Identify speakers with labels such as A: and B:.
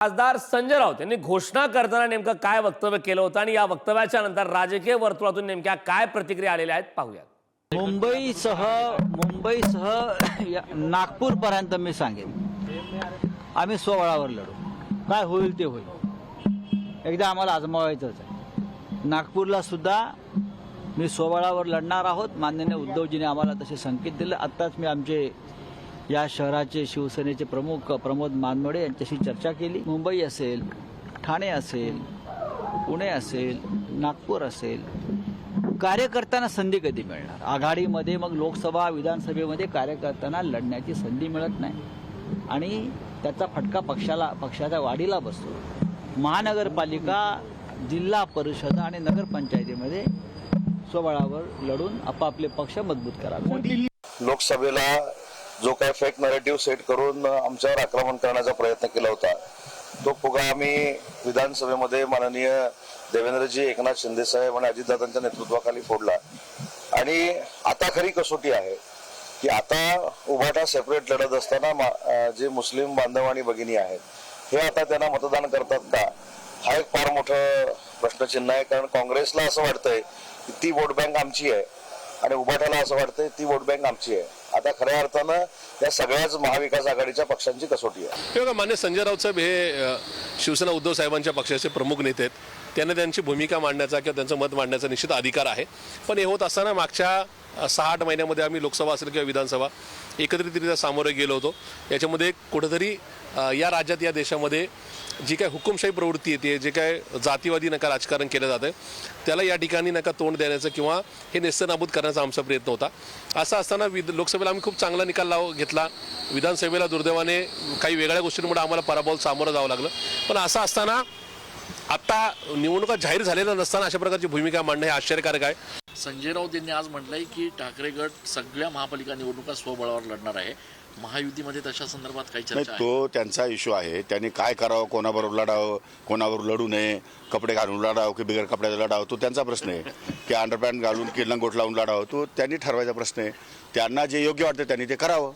A: खासदार संजय राऊत यांनी घोषणा करताना नेमकं काय वक्तव्य केलं होतं आणि या वक्तव्याच्या नंतर राजकीय वर्तुळातून नेमक्या काय प्रतिक्रिया आलेल्या आहेत पाहूयात।
B: मुंबईसह नागपूरपर्यंत मी सांगेन आम्ही स्वबळावर लढू, काय होईल ते होईल, एकदा आम्हाला आजमावायचंच आहे। नागपूरला सुद्धा मी स्वबळावर लढणार आहोत। माननीय उद्धवजीने आम्हाला तसे संकेत दिले। आत्ताच मी आमचे या शहराचे शिवसेनेचे प्रमुख प्रमोद मानमोडे यांच्याशी चर्चा केली। मुंबई असेल, ठाणे असेल, पुणे असेल, नागपूर असेल, कार्यकर्त्यांना संधी कधी मिळणार? आघाडीमध्ये मग लोकसभा विधानसभेमध्ये कार्यकर्त्यांना लढण्याची संधी मिळत नाही आणि त्याचा फटका पक्षाच्या वाढीला बसतो। महानगरपालिका, जिल्हा परिषद आणि नगरपंचायतीमध्ये स्वबळावर लढून आपापले पक्ष मजबूत करावे।
C: लोकसभेला जो काही फेक नरेटिव्ह सेट करून आमच्यावर आक्रमण करण्याचा प्रयत्न केला होता, तो फुगा आम्ही विधानसभेमध्ये माननीय देवेंद्रजी, एकनाथ शिंदे साहेब आणि अजितदादांच्या नेतृत्वाखाली फोडला। आणि आता खरी कसोटी आहे की आता उभाटा सेपरेट लढत असताना जे मुस्लिम बांधव आणि भगिनी आहेत हे आता त्यांना मतदान करतात का, हा एक फार मोठं प्रश्नचिन्ह आहे। कारण काँग्रेसला असं वाटतंय की ती वोट बँक आमची आहे आणि उभाटाला असं वाटतंय ती वोट बँक आमची आहे। आता खऱ्या अर्थानं या सगळ्याच महाविकास आघाडीच्या पक्षांची कसोटी आहे।
D: बघा, मान्य संजय राऊत साहेब हे शिवसेना उद्धव साहेबांच्या पक्षाचे प्रमुख नेते आहेत। त्यांना त्यांची भूमिका मांडण्याचा किंवा त्यांचं मत मांडण्याचा निश्चित अधिकार आहे। पण हे होत असताना मागच्या 6-8 महिन्यामध्ये आम्ही लोकसभा असेल किंवा विधानसभा एकत्रितरित्या सामोरे गेलो होतो। याच्यामध्ये कुठेतरी या राज्यात, या देशामध्ये जी काय हुकुमशाही प्रवृत्ती येते, जे काय जातीवादी नका राजकारण केलं जातं, त्याला या ठिकाणी नका तोंड देण्याचं किंवा हे नेस्तनाबूत करण्याचा आमचा प्रयत्न होता। असं असताना लोकसभेला आम्ही खूप चांगला निकाल घेतला। विधानसभेला दुर्दैवाने काही वेगळ्या गोष्टींमुळे आम्हाला पराभवाला सामोरं जावं लागलं। पण असं असताना आता निवडणुका जाहीर झालेल्या नसताना अशा प्रकारची भूमिका मांडणं हे आश्चर्यकारक आहे।
E: संजय राऊत यांनी आज म्हटलंय की ठाकरे गट सगळ्या महापालिका निवडणुका स्वबळावर लढणार आहे। महायुतीमध्ये तशा संदर्भात काही चर्चा आहे?
F: तो त्यांचा इश्यू आहे। त्यांनी काय करावं, कोणाबरोबर लढावं, कोणाबरोबर लढू नये, कपडे घालून लढावं की बिगर कपड्याचा लढावं, तो त्यांचा प्रश्न आहे। की अंडरपॅन्ट घालून की लंगोट लावून लढावं, तो त्यांनी ठरवायचा प्रश्न आहे। त्यांना जे योग्य वाटतं त्यांनी ते करावं।